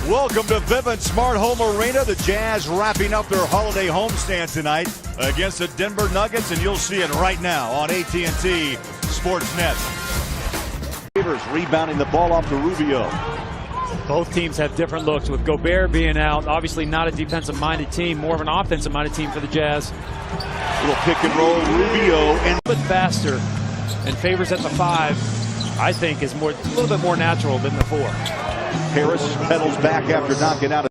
Welcome to Vivint Smart Home Arena. The Jazz wrapping up their holiday homestand tonight against the Denver Nuggets, and you'll see it right now on AT&T Sportsnet. Favors rebounding the ball off to Rubio. Both teams have different looks, with Gobert being out. Obviously not a defensive-minded team, more of an offensive-minded team for the Jazz. Little pick and roll, Rubio. And a bit faster, and Favors at the 5, I think, is a little bit more natural than the 4. Harris pedals back after knocking out.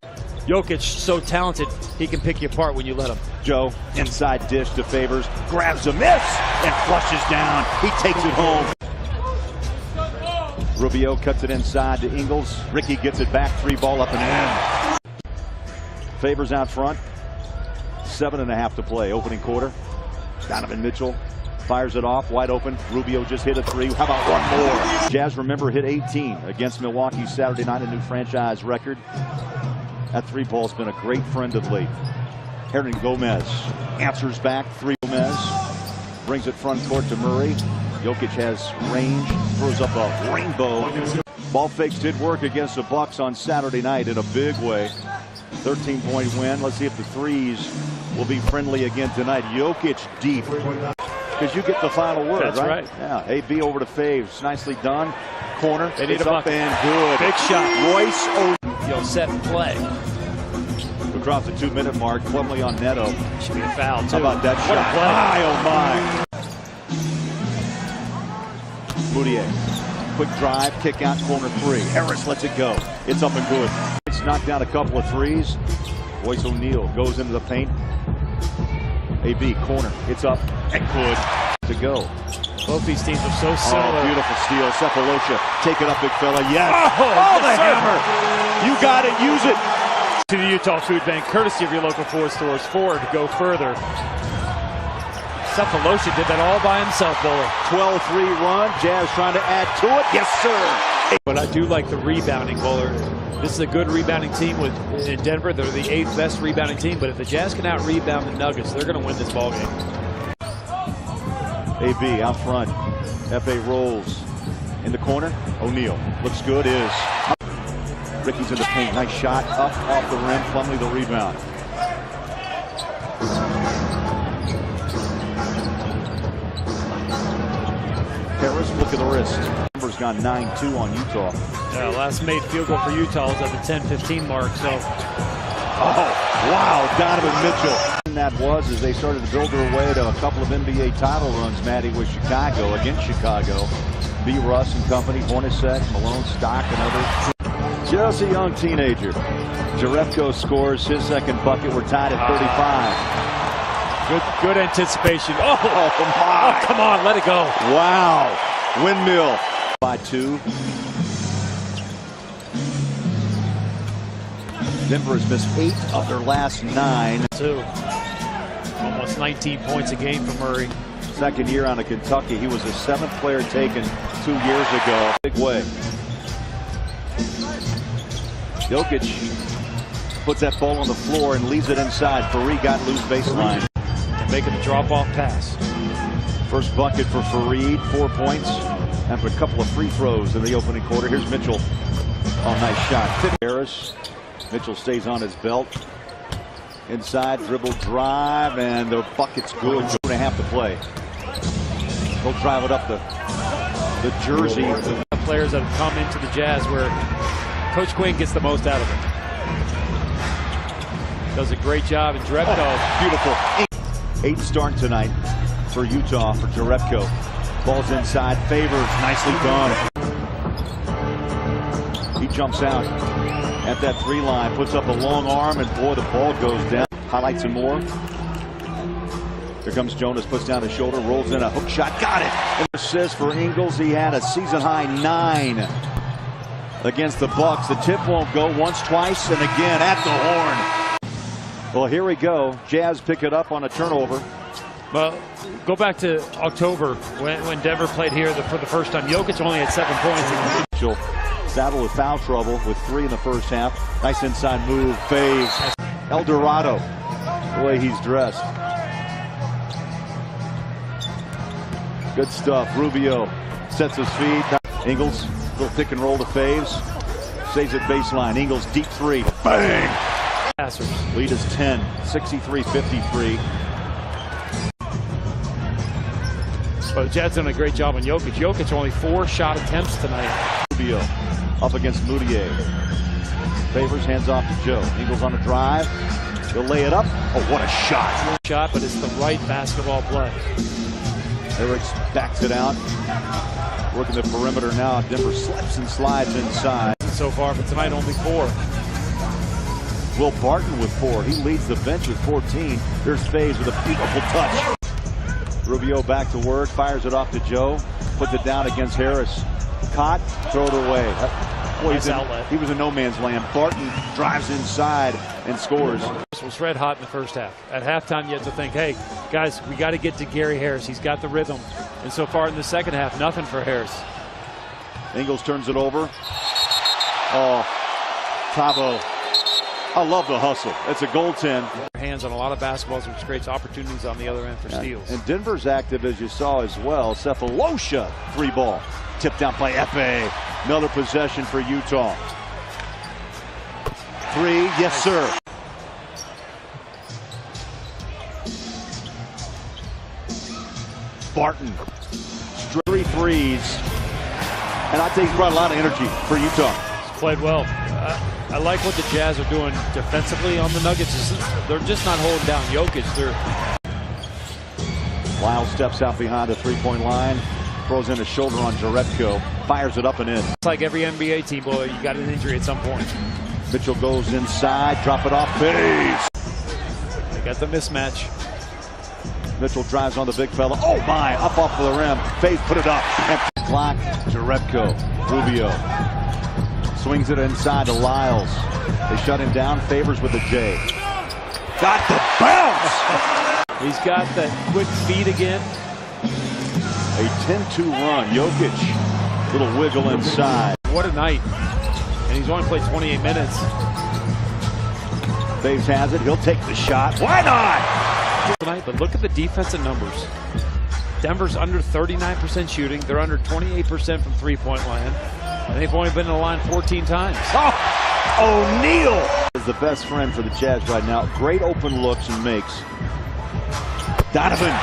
Jokic, so talented, he can pick you apart when you let him. Joe, inside dish to Favors, grabs a miss, and flushes down. He takes it home. Rubio cuts it inside to Ingles. Ricky gets it back, 3-ball up and in. Favors out front. 7.5 to play, opening quarter. Donovan Mitchell fires it off, wide open. Rubio just hit a 3. How about one more? Jazz, remember, hit 18 against Milwaukee Saturday night, a new franchise record. That 3-ball's been a great friend of late. Hernan Gomez answers back, 3. Gomez brings it front court to Murray. Jokic has range, throws up a rainbow. Ball fakes did work against the Bucks on Saturday night in a big way. 13-point win. Let's see if the threes will be friendly again tonight. Jokic deep. Because you get the final word, That's right? Yeah, AB over to Faves. Nicely done. Corner. They need it's a up bucket. and good. Big shot. Royce Set and play. across the 2-minute mark. Plumlee on Neto. Should be a foul, too. How about that What shot? a play. My, oh my. Moutier. Quick drive, kick out, corner 3. Harris lets it go. It's up and good. It's knocked down a couple of threes. Royce O'Neal goes into the paint. AB, corner. It's up and good to go. Both these teams are so similar. Oh, beautiful steal. Cephalosha. Take it up, big fella. Yes. Oh, the yes, hammer. You got it. Use it. To the Utah Food Bank, courtesy of your local Ford stores. Ford, go further. Cephalosha did that all by himself, Bowler. 12-3 run. Jazz trying to add to it. Yes, sir. But I do like the rebounding, Bowler. This is a good rebounding team in Denver. They're the 8th best rebounding team. But if the Jazz can out-rebound the Nuggets, they're going to win this ballgame. AB out front. FA rolls in the corner. O'Neal looks good. Ricky's in the paint. Nice shot up off the rim. Plumlee the rebound. Harris, look at the wrist. Denver's gone 9-2 on Utah. Yeah, last made field goal for Utah was at the 10-15 mark. So, oh wow, Donovan Mitchell. And that was as they started to build their way to a couple of NBA title runs. Matty with Chicago against Chicago. B. Russ and company, Hornacek, Malone, Stock, and others. Just a young teenager. Jerebko scores his second bucket. We're tied at 35. Good anticipation. Oh, my. Oh, come on, let it go. Wow. Windmill. By 2. Denver has missed 8 of their last 9. 2. Almost 19 points a game for Murray. Second year on a Kentucky. He was the 7th player taken 2 years ago. Big way. Jokic puts that ball on the floor and leaves it inside. Fareed got loose baseline. Making the drop-off pass. First bucket for Fareed, 4 points after a couple of free throws in the opening quarter. Here's Mitchell. Oh, nice shot. Harris. Mitchell stays on his belt. Inside, dribble, drive, and the bucket's good. 2.5 to play. He'll drive it up the jersey. The players that have come into the Jazz where Coach Quinn gets the most out of them. Does a great job in Jerebko. Oh, beautiful. 8 start tonight for Utah for Jerebko. Ball's inside. Favors. Nicely done. He jumps out at that 3 line. Puts up a long arm, and boy, the ball goes down. Highlights and more. Here comes Jonas. Puts down his shoulder. Rolls in a hook shot. Got it. An assist for Ingles. He had a season-high 9 against the Bucks. The tip won't go once, twice, and again at the horn. Well, here we go. Jazz pick it up on a turnover. Well, go back to October when Denver played here for the first time. Jokic only had 7 points. She'll saddle with foul trouble with 3 in the first half. Nice inside move. Faves. El Dorado. The way he's dressed. Good stuff. Rubio sets his feet. Ingles, little pick and roll to Faves. Saves it baseline. Ingles deep three. Bang! Passers. Lead is 10, 63-53. But the Jazz done a great job on Jokic. Jokic only 4 shot attempts tonight. Rubio up against Moutier. Favors, hands off to Joe. Ingles on a drive. He'll lay it up. Oh, what a shot. Shot, but it's the right basketball play. Harris backs it out. Working the perimeter now. Denver slips and slides inside. So far, but tonight only 4. Will Barton with 4. He leads the bench with 14. Here's Faze with a beautiful touch. Rubio back to work. Fires it off to Joe. Puts it down against Harris. Caught. Throw it away. Boy, Nice outlet. He was in no man's land. Barton drives inside and scores. This was red hot in the first half. At halftime, you have to think, hey, guys, we got to get to Gary Harris. He's got the rhythm. And so far in the second half, nothing for Harris. Ingles turns it over. Oh, Tabo. I love the hustle. It's a goaltend. Hands on a lot of basketballs, which creates opportunities on the other end for steals. And Denver's active, as you saw as well. Cephalosha, 3-ball. Tipped out by Efe. Another possession for Utah. 3, yes, sir. Barton. Straight 3 threes. And I think he's brought a lot of energy for Utah. He's played well. I like what the Jazz are doing defensively on the Nuggets. They're just not holding down Jokic. Lyle steps out behind the three-point line. Throws in a shoulder on Jerebko. Fires it up and in. It's like every NBA team, boy, you got an injury at some point. Mitchell goes inside. Drop it off. Faze. They got the mismatch. Mitchell drives on the big fella. Oh my! Up off of the rim. Faze put it up. Empty clock. Jerebko. Rubio. Swings it inside to Lyles. They shut him down. Favors with the J. Got the bounce! He's got that quick feet again. A 10-2 run. Jokic. Little wiggle inside. What a night. And he's only played 28 minutes. Faves has it. He'll take the shot. Why not? Tonight, but look at the defensive numbers. Denver's under 39% shooting. They're under 28% from three-point land. And they've only been in the line 14 times. Oh, O'Neal is the best friend for the Jazz right now. Great open looks and makes. Donovan.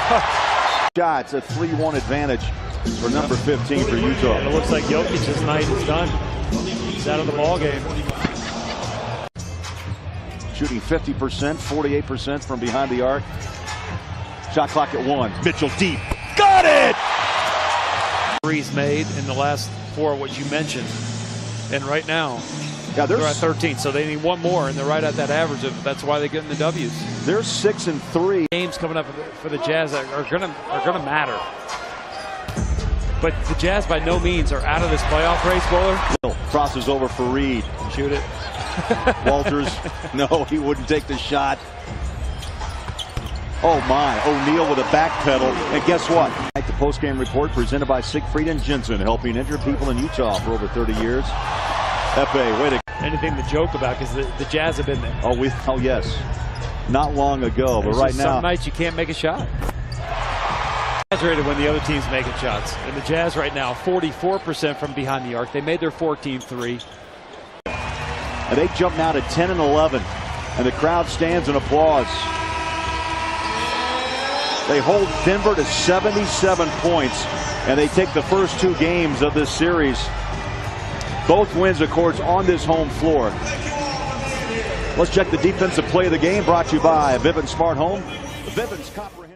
Shots, a 3-1 advantage for number 15 for Utah. And it looks like Jokic's night is done. He's out of the ball game. Shooting 50%, 48% from behind the arc. Shot clock at 1. Mitchell deep. Got it! Threes made in the last 4, what you mentioned. And right now, they're at 13, so they need 1 more, and they're right at that average. That's why they're getting the W's. They're 6-3. Games coming up for the Jazz are gonna matter. But the Jazz by no means are out of this playoff race, Bowler. Crosses over for Reed. Shoot it. Walters, no, he wouldn't take the shot. Oh my, O'Neal with a back pedal. And guess what? The postgame report presented by Siegfried and Jensen, helping injured people in Utah for over 30 years. Efe, way to... Anything to joke about, because the Jazz have been there. Oh yes. Not long ago, but right now... Some nights you can't make a shot. Exaggerated when the other team's making shots. And the Jazz right now, 44% from behind the arc. They made their 14th 3. And they jump now to 10-11. And the crowd stands in applause. They hold Denver to 77 points. And they take the first 2 games of this series. Both wins, of course, on this home floor. Let's check the defensive play of the game, brought to you by Vivint Smart Home. Vivint's comprehensive.